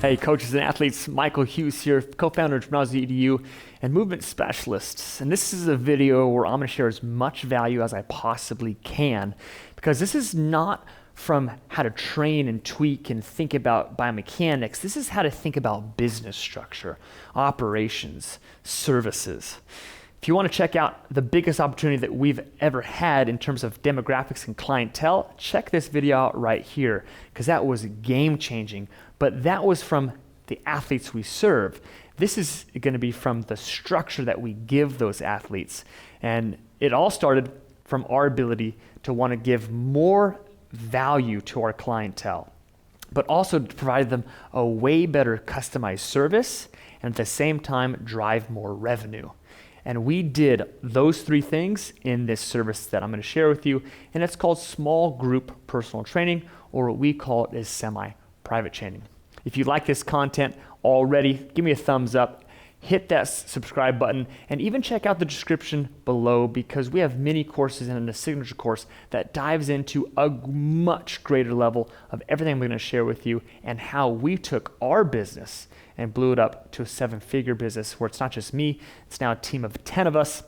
Hey, coaches and athletes, Michael Hughes here, co-founder of Gymnasium.edu and movement specialist. And this is a video where I'm going to share as much value as I possibly can, because this is not from how to train and tweak and think about biomechanics. This is how to think about business structure, operations, services. If you want to check out the biggest opportunity that we've ever had in terms of demographics and clientele, check this video out right here, because that was game changing. But that was from the athletes we serve. This is going to be from the structure that we give those athletes. And it all started from our ability to want to give more value to our clientele, but also to provide them a way better customized service and at the same time drive more revenue. And we did those three things in this service that I'm going to share with you, and it's called small group personal training, or what we call it is semi-private training. If you like this content already, give me a thumbs up, hit that subscribe button, and even check out the description below, because we have mini courses and a signature course that dives into a much greater level of everything I'm going to share with you and how we took our business and blew it up to a 7-figure business where it's not just me, it's now a team of 10 of us,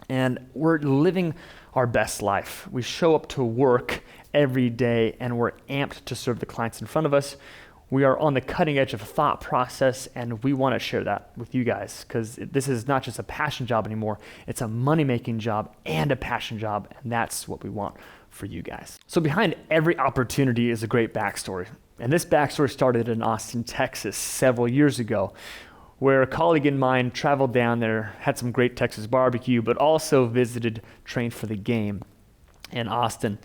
and we're living our best life. We show up to work every day and we're amped to serve the clients in front of us. We are on the cutting edge of thought process, and we want to share that with you guys, because this is not just a passion job anymore, it's a money-making job and a passion job, and that's what we want for you guys. So behind every opportunity is a great backstory. And this backstory started in Austin, Texas several years ago, where a colleague of mine traveled down there, had some great Texas barbecue, but also visited Train for the Game in Austin.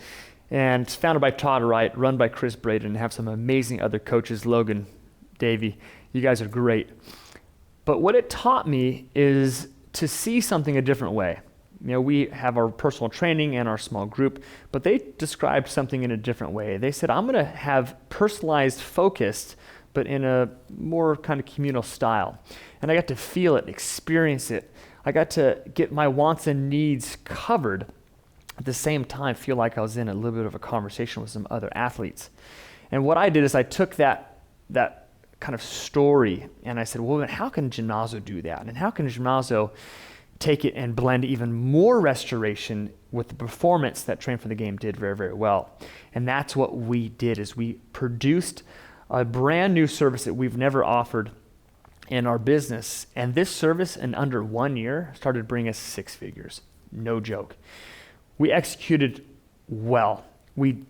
And it's founded by Todd Wright, run by Chris Braden, and have some amazing other coaches, Logan, Davey. You guys are great. But what it taught me is to see something a different way. You know, we have our personal training and our small group, but they described something in a different way. They said, I'm going to have personalized, focused, but in a more kind of communal style. And I got to feel it, experience it. I got to get my wants and needs covered. At the same time, feel like I was in a little bit of a conversation with some other athletes. And what I did is I took that kind of story and I said, well, how can Gymnasium do that? And how can Gymnasium take it and blend even more restoration with the performance that Train for the Game did very, very well? And that's what we did, is we produced a brand new service that we've never offered in our business. And this service in under 1 year started bringing us 6 figures. No joke. We executed well. We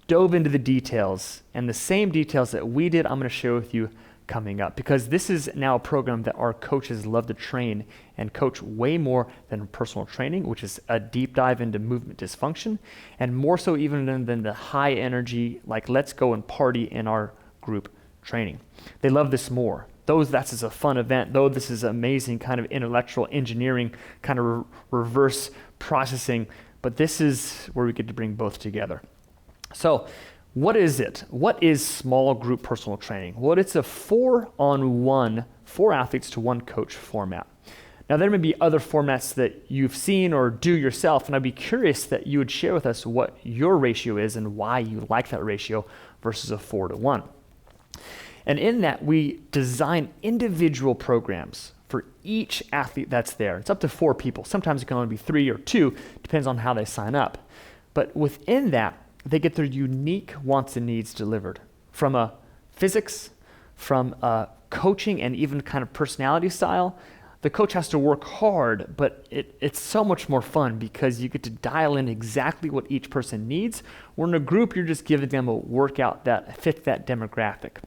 dove into the details, and the same details that we did, I'm going to share with you coming up, because this is now a program that our coaches love to train and coach way more than personal training, which is a deep dive into movement dysfunction, and more so even than the high energy, like let's go and party in our group training. They love this more. That's just a fun event, though this is amazing kind of intellectual engineering, kind of reverse processing, but this is where we get to bring both together. So what is it? What is small group personal training? Well, it's a 4-on-1, 4 athletes to 1 coach format. Now, there may be other formats that you've seen or do yourself, and I'd be curious that you would share with us what your ratio is and why you like that ratio versus a 4-to-1. And in that, we design individual programs for each athlete that's there. It's up to 4 people. Sometimes it can only be 3 or 2, depends on how they sign up. But within that, they get their unique wants and needs delivered from a physics, from a coaching, and even kind of personality style. The coach has to work hard, but it's so much more fun because you get to dial in exactly what each person needs. Where in a group, you're just giving them a workout that fits that demographic.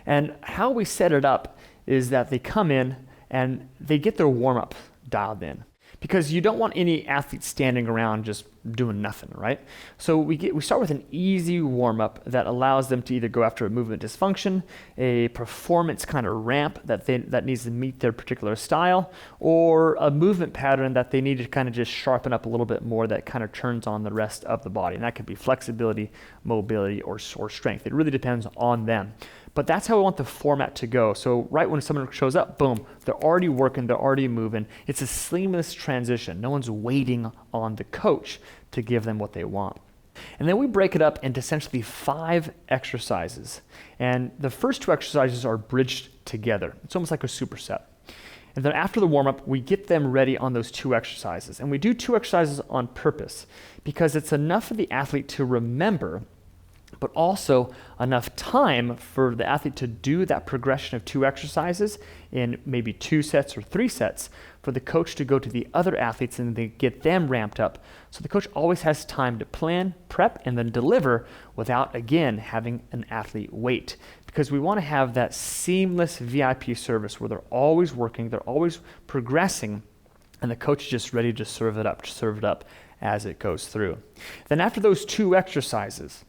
And how we set it up is that they come in and they get their warm-up dialed in, because you don't want any athletes standing around just doing nothing, right? So we start with an easy warm-up that allows them to either go after a movement dysfunction, a performance kind of ramp that needs to meet their particular style, or a movement pattern that they need to kind of just sharpen up a little bit more that kind of turns on the rest of the body. And that could be flexibility, mobility, or strength. It really depends on them. But that's how we want the format to go. So right when someone shows up, boom, they're already working, they're already moving. It's a seamless transition. No one's waiting on the coach to give them what they want. And then we break it up into essentially 5 exercises. And the first 2 exercises are bridged together. It's almost like a superset. And then after the warm-up, we get them ready on those 2 exercises. And we do 2 exercises on purpose because it's enough for the athlete to remember, but also enough time for the athlete to do that progression of 2 exercises in maybe 2 sets or 3 sets, for the coach to go to the other athletes and they get them ramped up. So the coach always has time to plan, prep, and then deliver without, again, having an athlete wait. Because we want to have that seamless VIP service where they're always working, they're always progressing, and the coach is just ready to serve it up as it goes through. Then after those 2 exercises,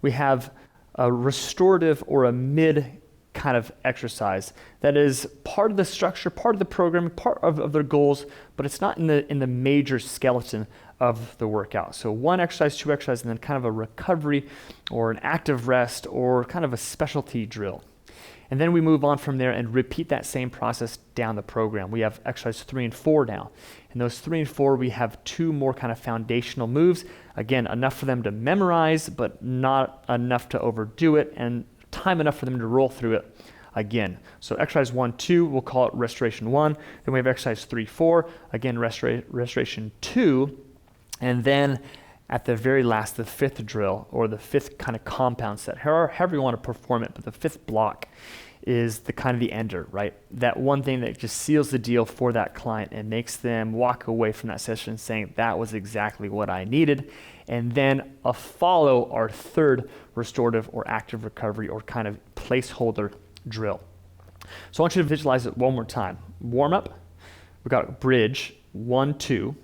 we have a restorative or a mid kind of exercise that is part of the structure, part of the program, part of their goals, but it's not in the major skeleton of the workout. So 1 exercise, 2 exercises, and then kind of a recovery or an active rest or kind of a specialty drill. And then we move on from there and repeat that same process down the program. We have exercise 3 and 4 now. In those 3 and 4, we have 2 more kind of foundational moves. Again, enough for them to memorize, but not enough to overdo it, and time enough for them to roll through it again. So exercise 1, 2, we'll call it restoration 1. Then we have exercise 3, 4, again, restoration 2. And then at the very last, the 5th drill, or the 5th kind of compound set, however you want to perform it, but the 5th block is the kind of the ender, right? That one thing that just seals the deal for that client and makes them walk away from that session saying, that was exactly what I needed. And then follow our 3rd restorative or active recovery or kind of placeholder drill. So I want you to visualize it one more time. Warm up, we've got a bridge, 1, 2,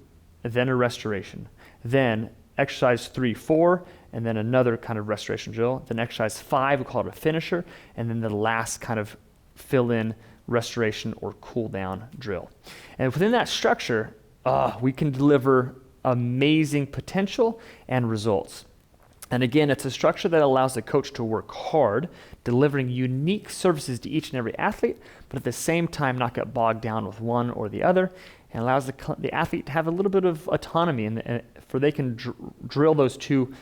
then a restoration. Then exercise 3, 4, and then another kind of restoration drill. Then exercise 5, we call it a finisher, and then the last kind of fill-in restoration or cool-down drill. And within that structure, we can deliver amazing potential and results. And again, it's a structure that allows the coach to work hard, delivering unique services to each and every athlete, but at the same time not get bogged down with one or the other, and allows the athlete to have a little bit of autonomy for they can drill those 2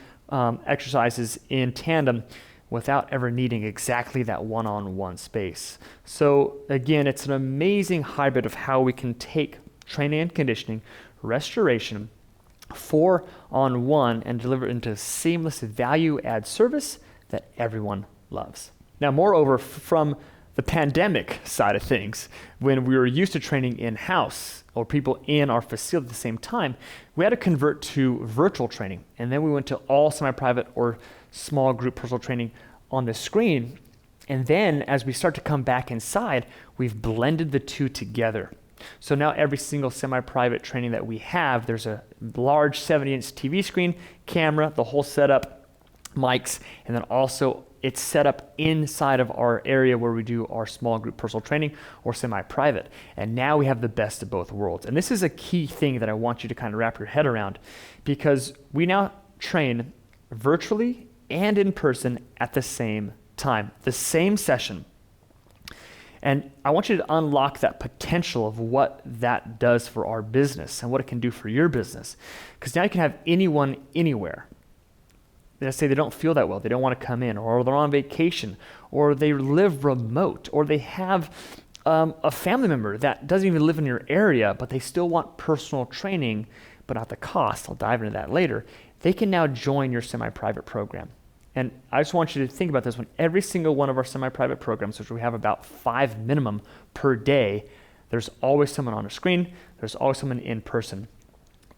exercises in tandem without ever needing exactly that one-on-one space. So again, it's an amazing hybrid of how we can take training and conditioning, restoration, 4-on-1, and deliver it into a seamless value-add service that everyone loves. Now, moreover, from the pandemic side of things, when we were used to training in-house or people in our facility at the same time, we had to convert to virtual training. And then we went to all semi-private or small group personal training on the screen. And then as we start to come back inside, we've blended the 2 together. So now every single semi-private training that we have, there's a large 70-inch TV screen, camera, the whole setup, mics, and then also it's set up inside of our area where we do our small group personal training or semi-private. And now we have the best of both worlds. And this is a key thing that I want you to kind of wrap your head around, because we now train virtually and in person at the same time, the same session. And I want you to unlock that potential of what that does for our business and what it can do for your business. Because now you can have anyone, anywhere. Let's say they don't feel that well, they don't want to come in, or they're on vacation, or they live remote, or they have a family member that doesn't even live in your area, but they still want personal training, but not the cost. I'll dive into that later. They can now join your semi-private program. And I just want you to think about this. When every single one of our semi-private programs, which we have about 5 minimum per day, there's always someone on a screen, there's always someone in person.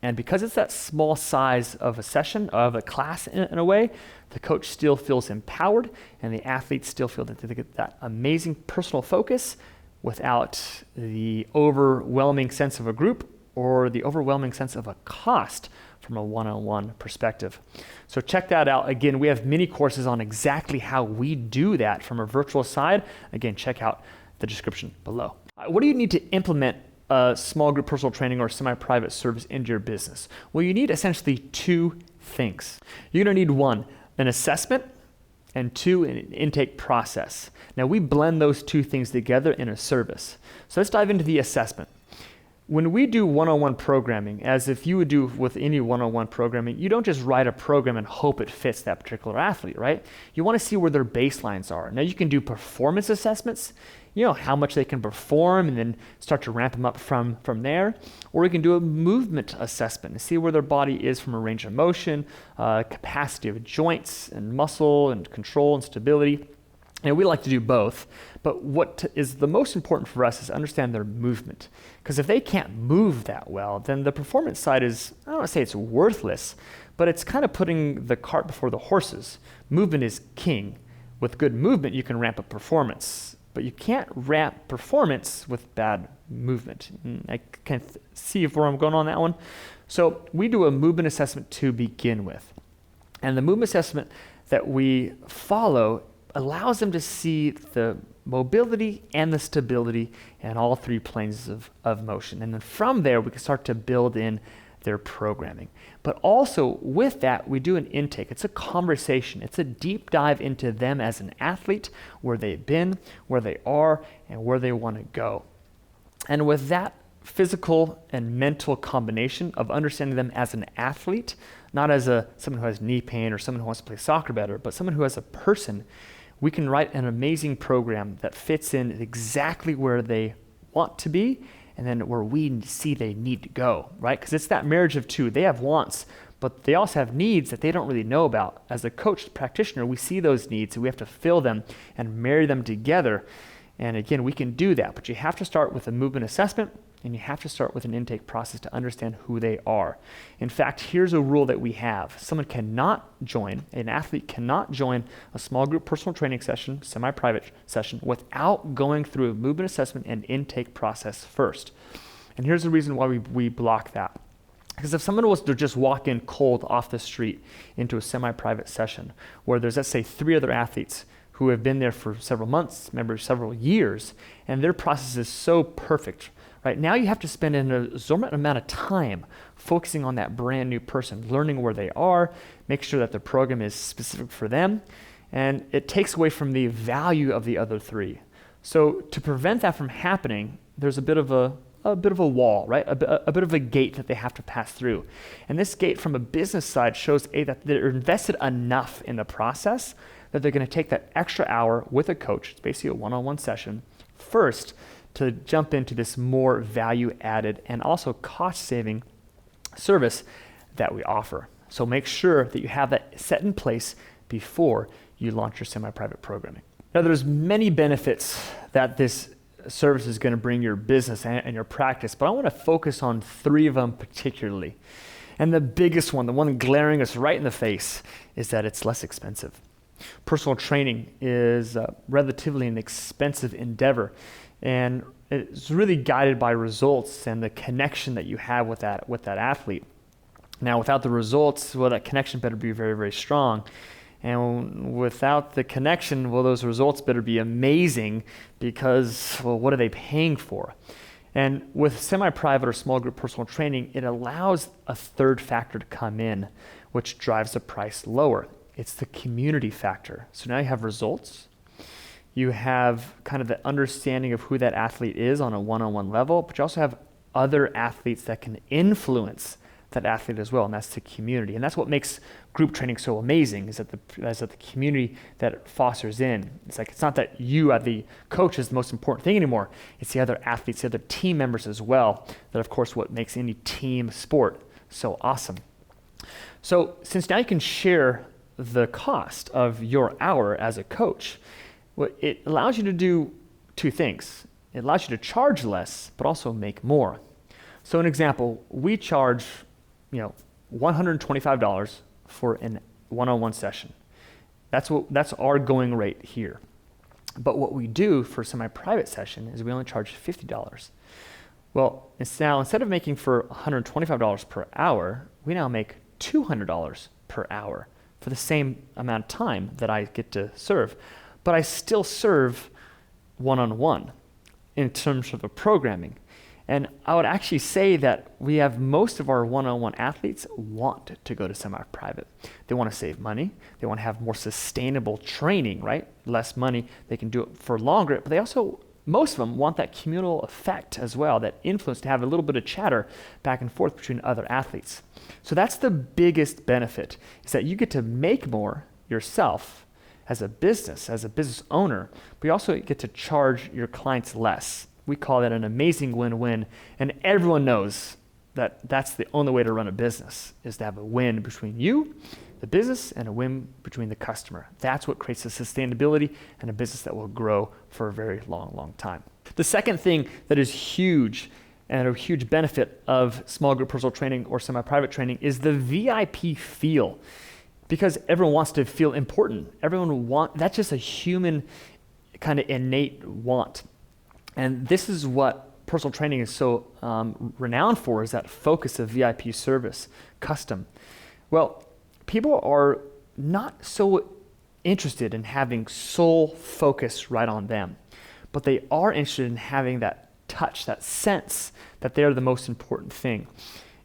And because it's that small size of a session, of a class in a way, the coach still feels empowered and the athletes still feel that they get that amazing personal focus without the overwhelming sense of a group or the overwhelming sense of a cost from a one-on-one perspective. So check that out. Again, we have mini courses on exactly how we do that from a virtual side. Again, check out the description below. What do you need to implement a small group personal training or semi-private service into your business? Well, you need essentially 2 things. You're going to need 1, an assessment, and 2, an intake process. Now, we blend those 2 things together in a service. So let's dive into the assessment. When we do one-on-one programming, as if you would do with any one-on-one programming, you don't just write a program and hope it fits that particular athlete, right? You want to see where their baselines are. Now you can do performance assessments, how much they can perform, and then start to ramp them up from there. Or you can do a movement assessment and see where their body is from a range of motion, capacity of joints and muscle and control and stability. And we like to do both, but what is the most important for us is understand their movement. Because if they can't move that well, then the performance side is, I don't want to say it's worthless, but it's kind of putting the cart before the horses. Movement is king. With good movement, you can ramp up performance, but you can't ramp performance with bad movement. I can see where I'm going on that one. So we do a movement assessment to begin with. And the movement assessment that we follow allows them to see the mobility and the stability in all three planes of motion. And then from there, we can start to build in their programming. But also with that, we do an intake. It's a conversation. It's a deep dive into them as an athlete, where they've been, where they are, and where they want to go. And with that physical and mental combination of understanding them as an athlete, not as someone who has knee pain or someone who wants to play soccer better, but someone who has a person, we can write an amazing program that fits in exactly where they want to be and then where we see they need to go, right? Because it's that marriage of two. They have wants, but they also have needs that they don't really know about. As a coach practitioner, we see those needs and we have to fill them and marry them together. And again, we can do that, but you have to start with a movement assessment and you have to start with an intake process to understand who they are. In fact, here's a rule that we have. An athlete cannot join a small group personal training session, semi-private session, without going through a movement assessment and intake process first. And here's the reason why we block that. Because if someone was to just walk in cold off the street into a semi-private session where there's, let's say, 3 other athletes who have been there for several months, maybe several years, and their process is so perfect, right? Now you have to spend an exorbitant amount of time focusing on that brand new person, learning where they are, make sure that the program is specific for them, and it takes away from the value of the other 3. So to prevent that from happening, there's a bit of a wall, right? A bit of a gate that they have to pass through. And this gate from a business side shows that they're invested enough in the process that they're going to take that extra hour with a coach, it's basically a one-on-one session, first to jump into this more value-added and also cost-saving service that we offer. So make sure that you have that set in place before you launch your semi-private programming. Now, there's many benefits that this service is going to bring your business and your practice, but I want to focus on 3 of them particularly. And the biggest one, the one glaring us right in the face, is that it's less expensive. Personal training is relatively an expensive endeavor, and it's really guided by results and the connection that you have with that athlete. Now, without the results, well, that connection better be very, very strong. And without the connection, well, those results better be amazing because, well, what are they paying for? And with semi-private or small group personal training, it allows a third factor to come in, which drives the price lower. It's the community factor. So now you have results. You have kind of the understanding of who that athlete is on a one-on-one level, but you also have other athletes that can influence that athlete as well, and that's the community. And that's what makes group training so amazing, is that the community that it fosters in. It's not that you, the coach, is the most important thing anymore. It's the other athletes, the other team members as well, that of course what makes any team sport so awesome. So since now you can share the cost of your hour as a coach, well, it allows you to do 2 things. It allows you to charge less, but also make more. So an example, we charge $125 for a one-on-one session. That's our going rate here. But what we do for a semi-private session is we only charge $50. Well, instead of making for $125 per hour, we now make $200 per hour for the same amount of time that I get to serve. But I still serve one-on-one in terms of the programming. And I would actually say that we have most of our one-on-one athletes want to go to semi-private. They want to save money. They want to have more sustainable training, right? Less money. They can do it for longer, but they also most of them want that communal effect as well, that influence, to have a little bit of chatter back and forth between other athletes. So that's the biggest benefit, is that you get to make more yourself as a business owner, but you also get to charge your clients less. We call that an amazing win-win, and everyone knows that that's the only way to run a business, is to have a win between you, the business, and a win between the customer. That's what creates a sustainability and a business that will grow for a very long, long time. The second thing that is huge and a huge benefit of small group personal training or semi-private training is the VIP feel, because everyone wants to feel important. That's just a human kind of innate want. And this is what personal training is so renowned for, is that focus of VIP service, custom. Well, people are not so interested in having sole focus right on them, but they are interested in having that touch, that sense that they're the most important thing,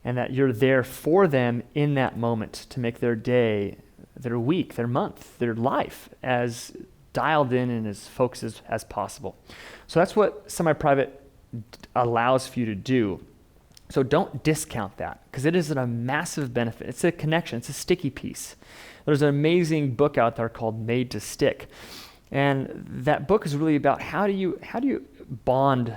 and that you're there for them in that moment to make their day, their week, their month, their life as dialed in and as focused as possible. So that's what semi-private allows for you to do. So don't discount that, because it is a massive benefit. It's a connection. It's a sticky piece. There's an amazing book out there called Made to Stick. And that book is really about how do you bond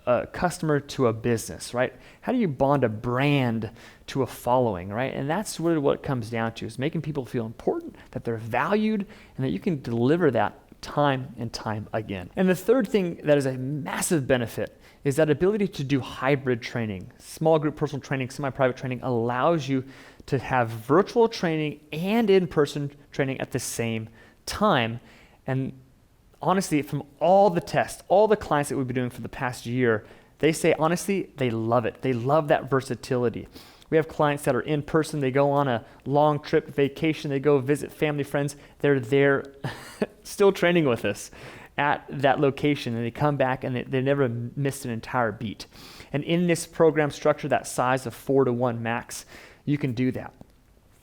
a customer to a business, right? How do you bond a brand to a following, right? And that's really what it comes down to, is making people feel important, that they're valued, and that you can deliver that time and time again. And the third thing that is a massive benefit is that ability to do hybrid training. Small group personal training, semi-private training allows you to have virtual training and in-person training at the same time. And honestly, from all the tests, all the clients that we've been doing for the past year, they say, honestly, they love it. They love that versatility. We have clients that are in person, they go on a long trip, vacation, they go visit family, friends, they're there still training with us at that location, and they come back and they never missed an entire beat. And in this program structure, that size of 4-to-1 max, you can do that.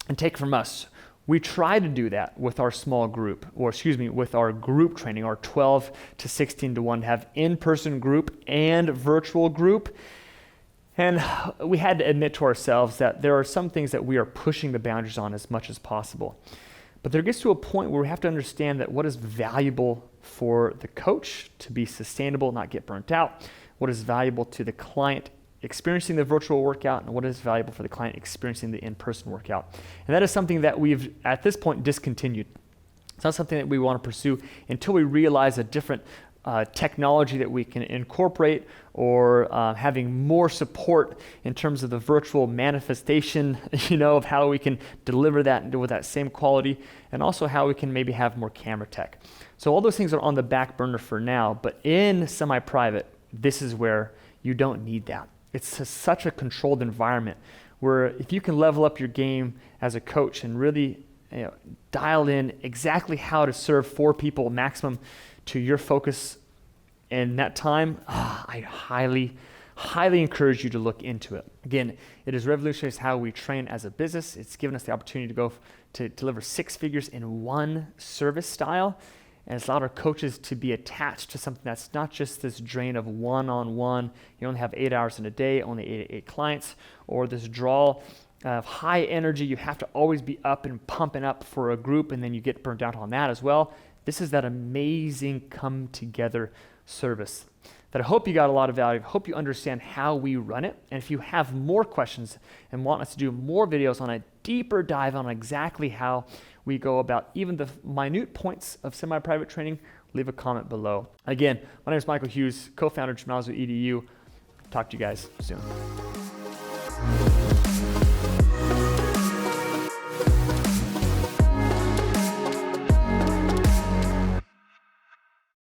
And take from us, we try to do that with our small group, with our group training, our 12 to 16 to 1, to have in-person group and virtual group. And we had to admit to ourselves that there are some things that we are pushing the boundaries on as much as possible. But there gets to a point where we have to understand that what is valuable for the coach to be sustainable, not get burnt out, what is valuable to the client experiencing the virtual workout, and what is valuable for the client experiencing the in-person workout. And that is something that we've, at this point, discontinued. It's not something that we want to pursue until we realize a different technology that we can incorporate, or having more support in terms of the virtual manifestation, of how we can deliver that with that same quality, and also how we can maybe have more camera tech. So all those things are on the back burner for now, but in semi-private, this is where you don't need that. It's such a controlled environment where if you can level up your game as a coach and really dial in exactly how to serve 4 people maximum to your focus in that time, I highly, highly encourage you to look into it. Again, it has revolutionized how we train as a business. It's given us the opportunity to go to deliver 6 figures in one service style. And it's allowed our coaches to be attached to something that's not just this drain of one-on-one. You only have 8 hours in a day, only 8 clients, or this draw of high energy. You have to always be up and pumping up for a group, and then you get burnt out on that as well. This is that amazing come together service that I hope you got a lot of value. I hope you understand how we run it. And if you have more questions and want us to do more videos on a deeper dive on exactly how we go about even the minute points of semi-private training, leave a comment below. Again, my name is Michael Hughes, co-founder of Gymnasio.edu. Talk to you guys soon.